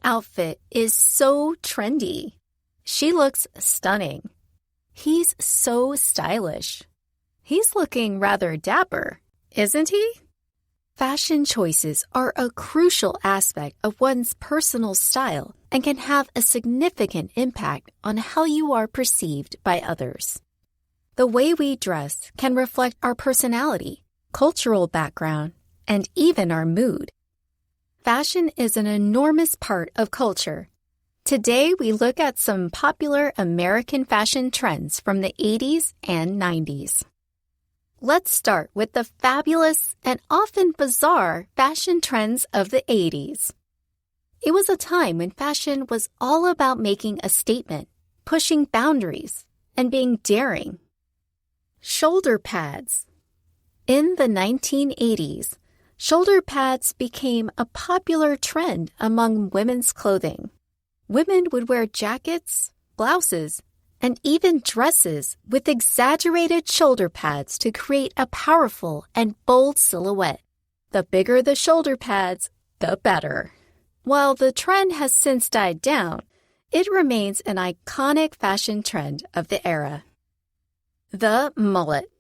outfit is so trendy. She looks stunning. He's so stylish. He's looking rather dapper, isn't he? Fashion choices are a crucial aspect of one's personal style and can have a significant impact on how you are perceived by others. The way we dress can reflect our personality, cultural background, and even our mood. Fashion is an enormous part of culture. Today, we look at some popular American fashion trends from the 80s and 90s. Let's start with the fabulous and often bizarre fashion trends of the 80s. It was a time when fashion was all about making a statement, pushing boundaries, and being daring. Shoulder pads. In the 1980s, shoulder pads became a popular trend among women's clothing. Women would wear jackets, blouses, and even dresses with exaggerated shoulder pads to create a powerful and bold silhouette. The bigger the shoulder pads, the better. While the trend has since died down, it remains an iconic fashion trend of the era. The mullet.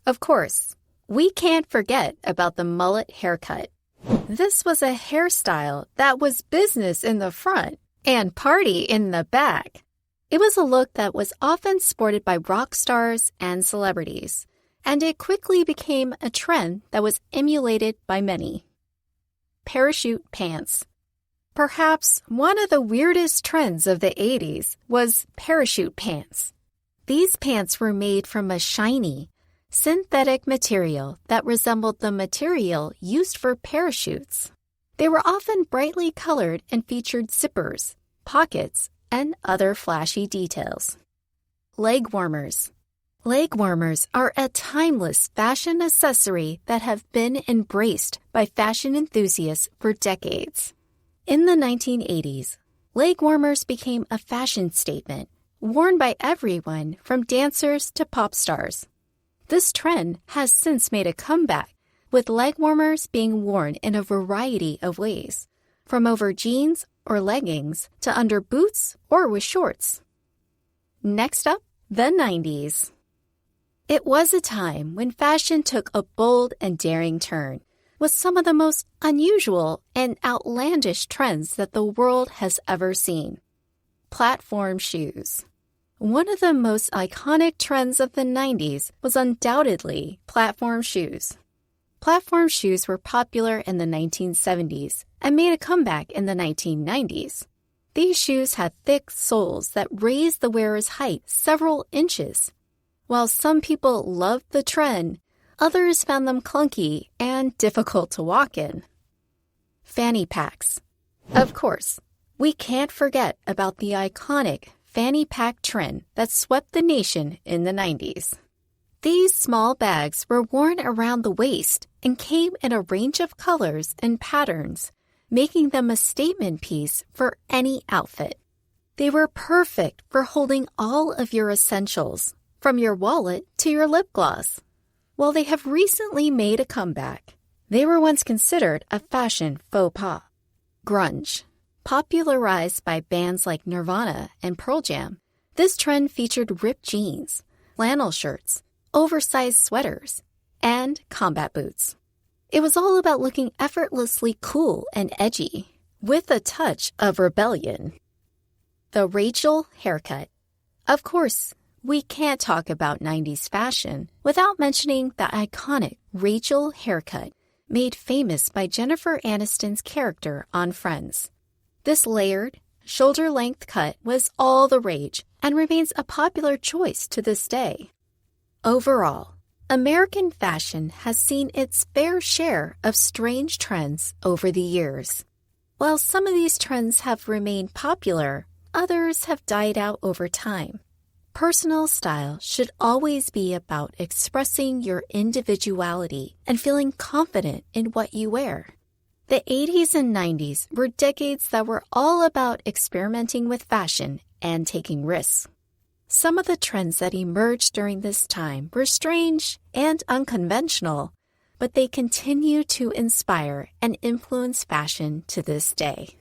Of course, we can't forget about the mullet haircut. This was a hairstyle that was business in the front and party in the back. It was a look that was often sported by rock stars and celebrities, and it quickly became a trend that was emulated by many. Parachute pants. Perhaps one of the weirdest trends of the 80s was parachute pants. These pants were made from a shiny, synthetic material that resembled the material used for parachutes. They were often brightly colored and featured zippers, pockets, and other flashy details. Leg warmers. Leg warmers are a timeless fashion accessory that have been embraced by fashion enthusiasts for decades. In the 1980s, leg warmers became a fashion statement, worn by everyone from dancers to pop stars. This trend has since made a comeback, with leg warmers being worn in a variety of ways, from over jeans or leggings to under boots or with shorts. Next up, the 90s. It was a time when fashion took a bold and daring turn, with some of the most unusual and outlandish trends that the world has ever seen. Platform shoes. One of the most iconic trends of the 90s was undoubtedly platform shoes. Platform shoes were popular in the 1970s and made a comeback in the 1990s. These shoes had thick soles that raised the wearer's height several inches. While some people loved the trend, others found them clunky and difficult to walk in. Fanny packs. Of course, we can't forget about the iconic fanny pack trend that swept the nation in the 90s. These small bags were worn around the waist and came in a range of colors and patterns, making them a statement piece for any outfit. They were perfect for holding all of your essentials, from your wallet to your lip gloss. While they have recently made a comeback, they were once considered a fashion faux pas. Grunge. Popularized by bands like Nirvana and Pearl Jam, this trend featured ripped jeans, flannel shirts, oversized sweaters, and combat boots. It was all about looking effortlessly cool and edgy, with a touch of rebellion. The Rachel haircut. Of course, we can't talk about 90s fashion without mentioning the iconic Rachel haircut, made famous by Jennifer Aniston's character on Friends. This layered, shoulder-length cut was all the rage and remains a popular choice to this day. Overall, American fashion has seen its fair share of strange trends over the years. While some of these trends have remained popular, others have died out over time. Personal style should always be about expressing your individuality and feeling confident in what you wear. The 80s and 90s were decades that were all about experimenting with fashion and taking risks. Some of the trends that emerged during this time were strange and unconventional, but they continue to inspire and influence fashion to this day.